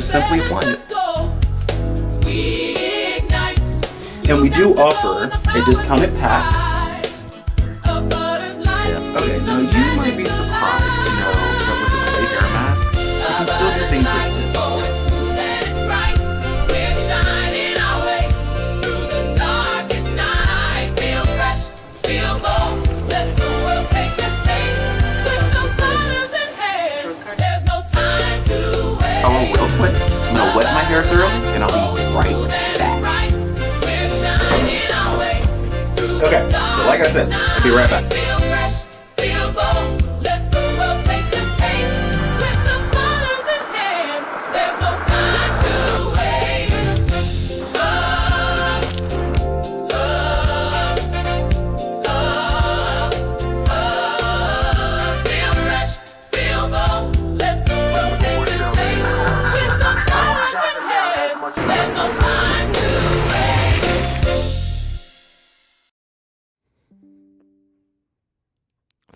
just simply applying it. And we do offer a discounted pack. Yeah. Okay, now you might be surprised to know that with the clay hair mask, you can still do things like this. Oh, real quick, I'm gonna wet my hair thoroughly and I'll be right back. Okay, so like I said, I'll be right back.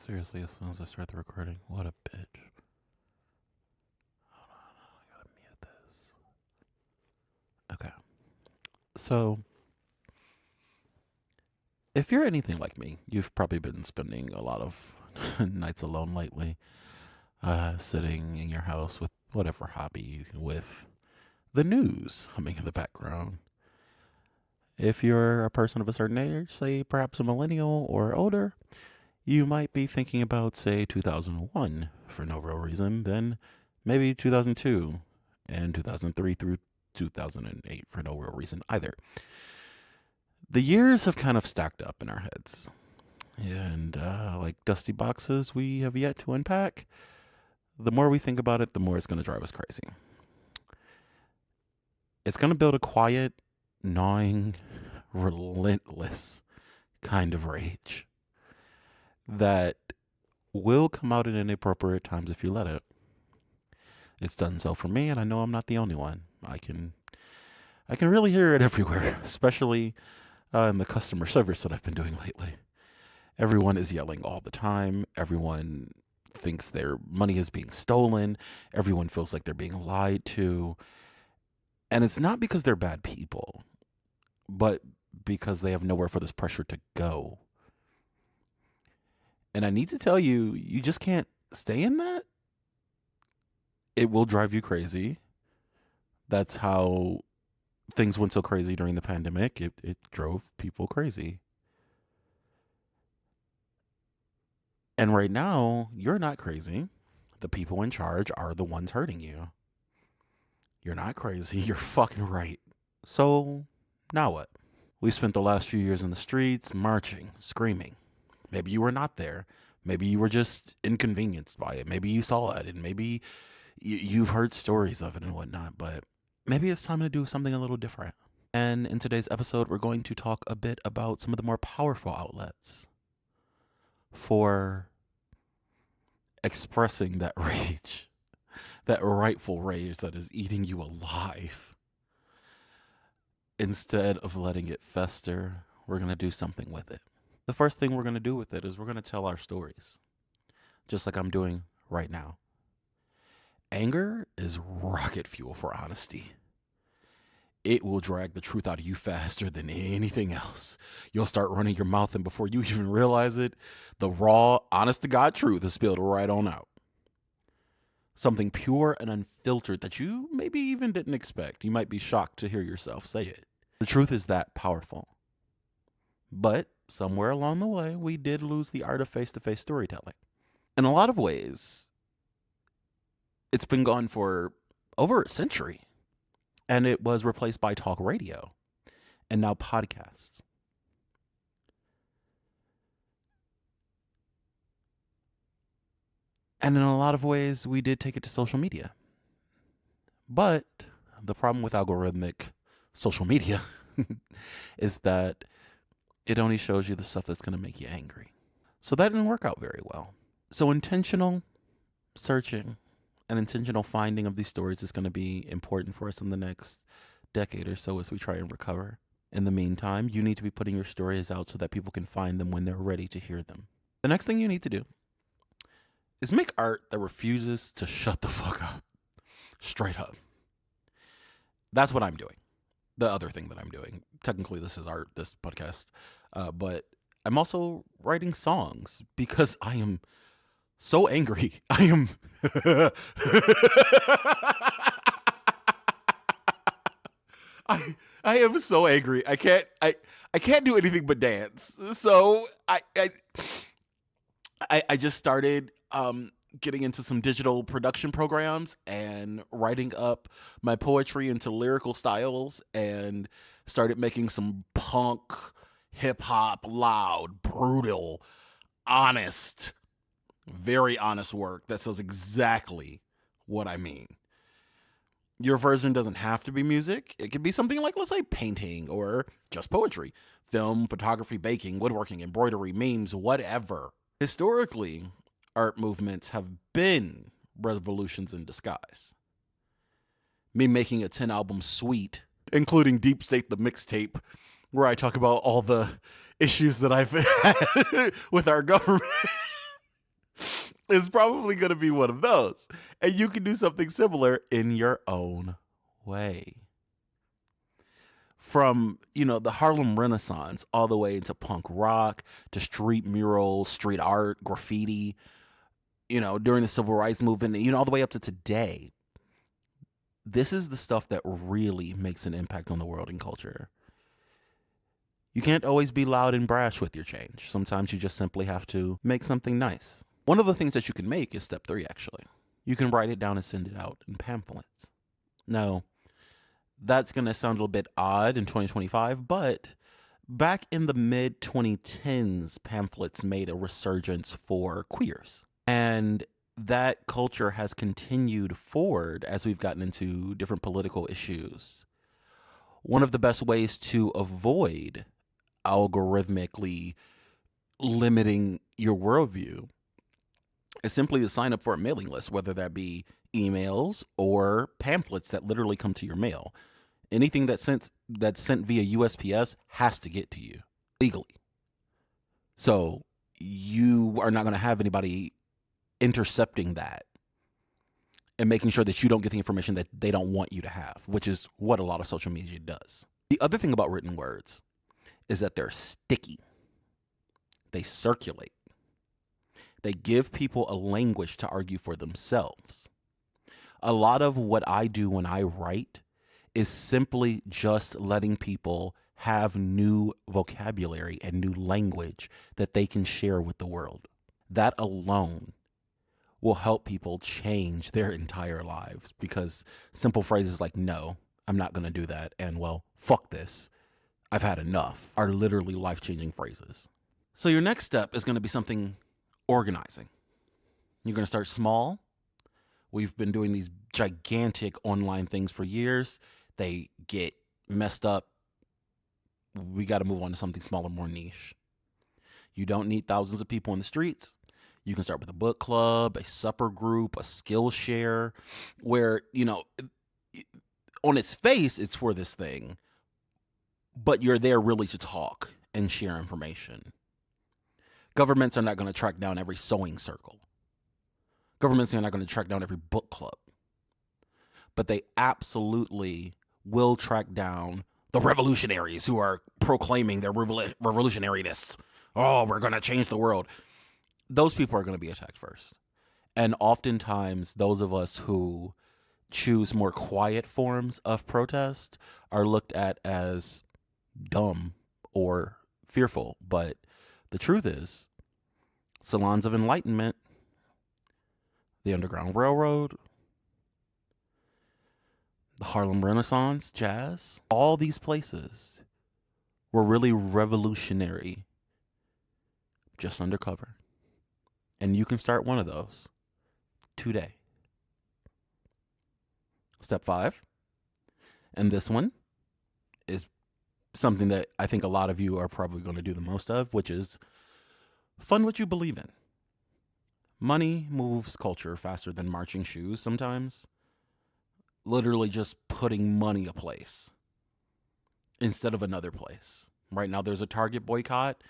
Seriously, as soon as I start the recording, what a bitch. Hold on, I gotta mute this. Okay. So, if you're anything like me, you've probably been spending a lot of nights alone lately, sitting in your house with whatever hobby, with the news humming in the background. If you're a person of a certain age, say perhaps a millennial or older, you might be thinking about, say, 2001 for no real reason, then maybe 2002 and 2003 through 2008 for no real reason either. The years have kind of stacked up in our heads. And like dusty boxes we have yet to unpack, the more we think about it, the more it's going to drive us crazy. It's going to build a quiet, gnawing, relentless kind of rage that will come out at inappropriate times if you let it. It's done so for me, and I know I'm not the only one. I can really hear it everywhere, especially in the customer service that I've been doing lately. Everyone is yelling all the time. Everyone thinks their money is being stolen. Everyone feels like they're being lied to. And it's not because they're bad people, but because they have nowhere for this pressure to go. And I need to tell you, you just can't stay in that. It will drive you crazy. That's how things went so crazy during the pandemic. It drove people crazy. And right now, you're not crazy. The people in charge are the ones hurting you. You're not crazy. You're fucking right. So, now what? We spent the last few years in the streets, marching, screaming. Maybe you were not there. Maybe you were just inconvenienced by it. Maybe you saw it, and maybe you've heard stories of it and whatnot, but maybe it's time to do something a little different. And in today's episode, we're going to talk a bit about some of the more powerful outlets for expressing that rage, that rightful rage that is eating you alive. Instead of letting it fester, we're going to do something with it. The first thing we're going to do with it is we're going to tell our stories, just like I'm doing right now. Anger is rocket fuel for honesty. It will drag the truth out of you faster than anything else. You'll start running your mouth, and before you even realize it, the raw, honest-to-God truth is spilled right on out. Something pure and unfiltered that you maybe even didn't expect. You might be shocked to hear yourself say it. The truth is that powerful. But somewhere along the way, we did lose the art of face-to-face storytelling. In a lot of ways, it's been gone for over a century. And it was replaced by talk radio and now podcasts. And in a lot of ways, we did take it to social media. But the problem with algorithmic social media is that it only shows you the stuff that's going to make you angry. So that didn't work out very well. So intentional searching and intentional finding of these stories is going to be important for us in the next decade or so as we try and recover. In the meantime, you need to be putting your stories out so that people can find them when they're ready to hear them. The next thing you need to do is make art that refuses to shut the fuck up. Straight up. That's what I'm doing. The other thing that I'm doing. Technically, this podcast, but I'm also writing songs because I am so angry. I am. I I am so angry. I can't do anything but dance. So I just started getting into some digital production programs and writing up my poetry into lyrical styles and started making some punk, hip hop, loud, brutal, honest, very honest work that says exactly what I mean. Your version doesn't have to be music. It could be something like, let's say, painting or just poetry, film, photography, baking, woodworking, embroidery, memes, whatever. Historically, art movements have been revolutions in disguise. Me making a 10-album suite, including Deep State the Mixtape, where I talk about all the issues that I've had with our government, is probably going to be one of those. And you can do something similar in your own way. From, the Harlem Renaissance all the way into punk rock, to street murals, street art, graffiti, during the civil rights movement, all the way up to today. This is the stuff that really makes an impact on the world and culture. You can't always be loud and brash with your change. Sometimes you just simply have to make something nice. One of the things that you can make is step 3, actually. You can write it down and send it out in pamphlets. Now, that's going to sound a little bit odd in 2025, but back in the mid-2010s, pamphlets made a resurgence for queers. And that culture has continued forward as we've gotten into different political issues. One of the best ways to avoid algorithmically limiting your worldview is simply to sign up for a mailing list, whether that be emails or pamphlets that literally come to your mail. Anything that's sent via USPS has to get to you legally. So you are not going to have anybody intercepting that and making sure that you don't get the information that they don't want you to have, which is what a lot of social media does. The other thing about written words is that they're sticky. They circulate. They give people a language to argue for themselves. A lot of what I do when I write is simply just letting people have new vocabulary and new language that they can share with the world. That alone will help people change their entire lives, because simple phrases like, no, I'm not going to do that, and well, fuck this, I've had enough, are literally life-changing phrases. So your next step is going to be something organizing. You're going to start small. We've been doing these gigantic online things for years. They get messed up. We got to move on to something smaller, more niche. You don't need thousands of people in the streets. You can start with a book club, a supper group, a Skillshare, where, on its face, it's for this thing, but you're there really to talk and share information. Governments are not going to track down every sewing circle. Governments are not going to track down every book club. But they absolutely will track down the revolutionaries who are proclaiming their revolutionariness. Oh, we're going to change the world. Those people are going to be attacked first. And oftentimes, those of us who choose more quiet forms of protest are looked at as dumb or fearful. But the truth is, salons of enlightenment, the Underground Railroad, the Harlem Renaissance, jazz, all these places were really revolutionary, just undercover. And you can start one of those today. Step 5, and this one is something that I think a lot of you are probably going to do the most of, which is fund what you believe in. Money moves culture faster than marching shoes sometimes. Literally just putting money a place instead of another place. Right now there's a Target boycott.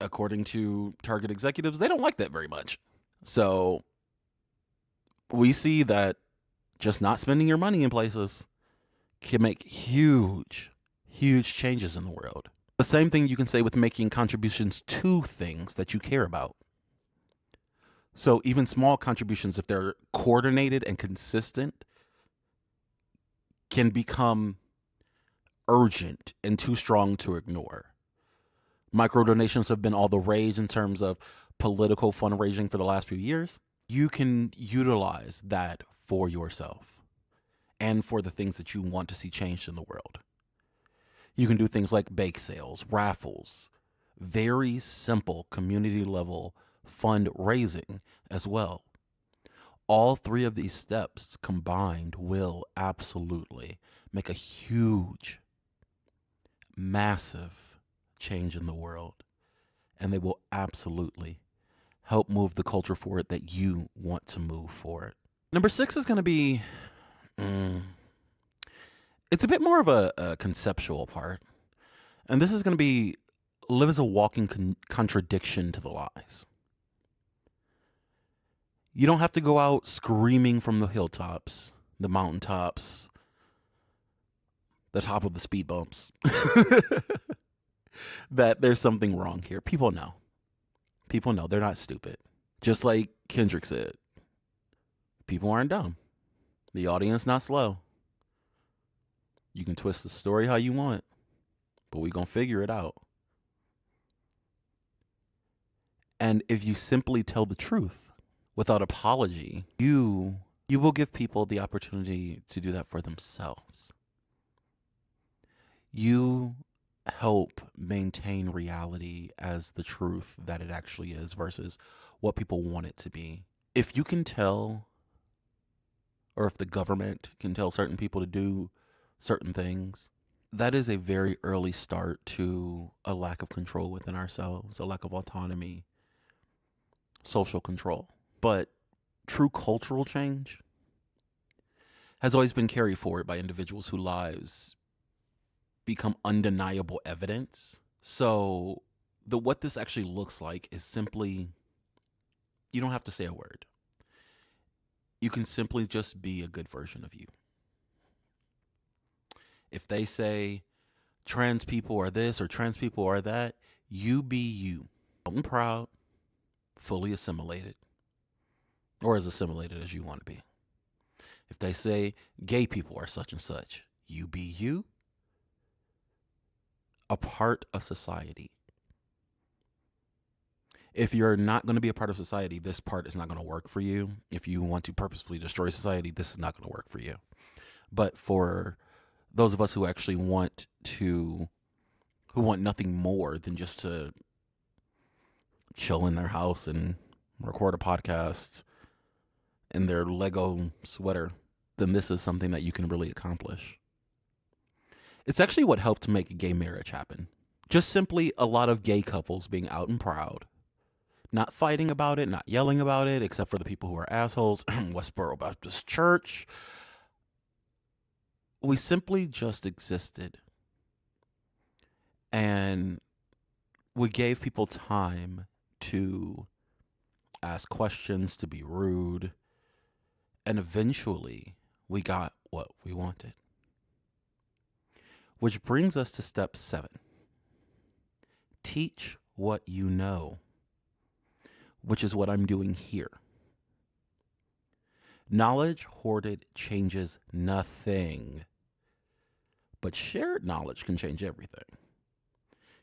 According to Target executives, they don't like that very much. So we see that just not spending your money in places can make huge, huge changes in the world. The same thing you can say with making contributions to things that you care about. So even small contributions, if they're coordinated and consistent, can become urgent and too strong to ignore. Micro donations have been all the rage in terms of political fundraising for the last few years. You can utilize that for yourself and for the things that you want to see changed in the world. You can do things like bake sales, raffles, very simple community level fundraising as well. All three of these steps combined will absolutely make a huge, massive change in the world. And they will absolutely help move the culture forward that you want to move forward. Number 6 is going to be, it's a bit more of a conceptual part. And this is going to be live as a walking contradiction to the lies. You don't have to go out screaming from the hilltops, the mountaintops, the top of the speed bumps, that there's something wrong here. People know. People know. They're not stupid. Just like Kendrick said, people aren't dumb. The audience not slow. You can twist the story how you want, but we gonna figure it out. And if you simply tell the truth without apology, you will give people the opportunity to do that for themselves. You help maintain reality as the truth that it actually is versus what people want it to be. If you can tell, or if the government can tell certain people to do certain things, that is a very early start to a lack of control within ourselves, a lack of autonomy, social control. But true cultural change has always been carried forward by individuals whose lives become undeniable evidence. So what this actually looks like is simply, you don't have to say a word. You can simply just be a good version of you. If they say trans people are this or trans people are that, you be you. I'm proud, fully assimilated, or as assimilated as you want to be. If they say gay people are such and such, you be you, a part of society. If you're not going to be a part of society, this part is not going to work for you. If you want to purposefully destroy society, this is not going to work for you. But for those of us who actually want nothing more than just to chill in their house and record a podcast in their Lego sweater, then this is something that you can really accomplish. It's actually what helped make gay marriage happen. Just simply a lot of gay couples being out and proud, not fighting about it, not yelling about it, except for the people who are assholes. Westboro Baptist Church. We simply just existed. And we gave people time to ask questions, to be rude. And eventually, we got what we wanted. Which brings us to step 7. Teach what you know, which is what I'm doing here. Knowledge hoarded changes nothing, but shared knowledge can change everything.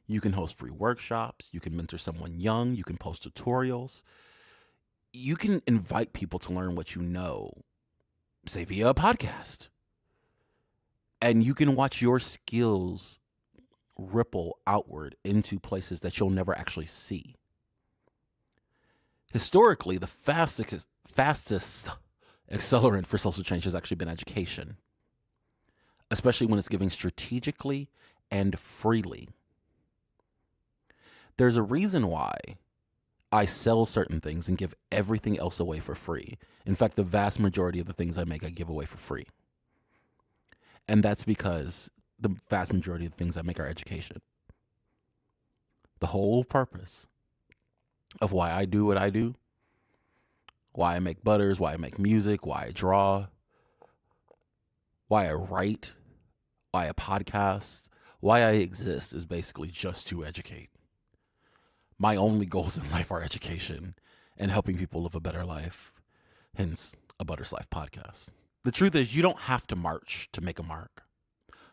You can host free workshops, you can mentor someone young, you can post tutorials, you can invite people to learn what you know, say via a podcast. And you can watch your skills ripple outward into places that you'll never actually see. Historically, the fastest accelerant for social change has actually been education, especially when it's given strategically and freely. There's a reason why I sell certain things and give everything else away for free. In fact, the vast majority of the things I make, I give away for free. And that's because the vast majority of the things I make are education. The whole purpose of why I do what I do, why I make butters, why I make music, why I draw, why I write, why a podcast, why I exist is basically just to educate. My only goals in life are education and helping people live a better life, hence a Butters Life podcast. The truth is, you don't have to march to make a mark.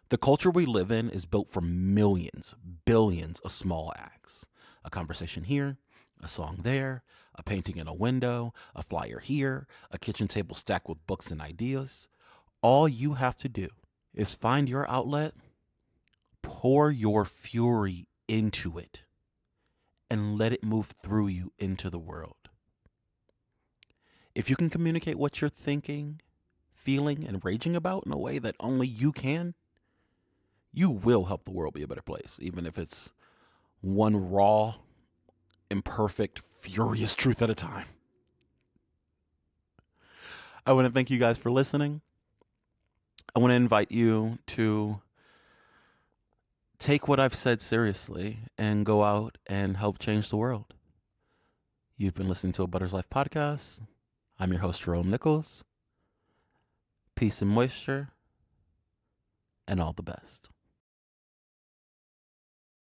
The culture we live in is built from millions, billions of small acts. A conversation here, a song there, a painting in a window, a flyer here, a kitchen table stacked with books and ideas. All you have to do is find your outlet, pour your fury into it, and let it move through you into the world. If you can communicate what you're thinking, feeling, and raging about in a way that only you can, you will help the world be a better place, even if it's one raw, imperfect, furious truth at a time. I want to thank you guys for listening. I want to invite you to take what I've said seriously and go out and help change the world. You've been listening to a Butters Life podcast. I'm your host, Jerome Nichols. Peace and moisture, and all the best.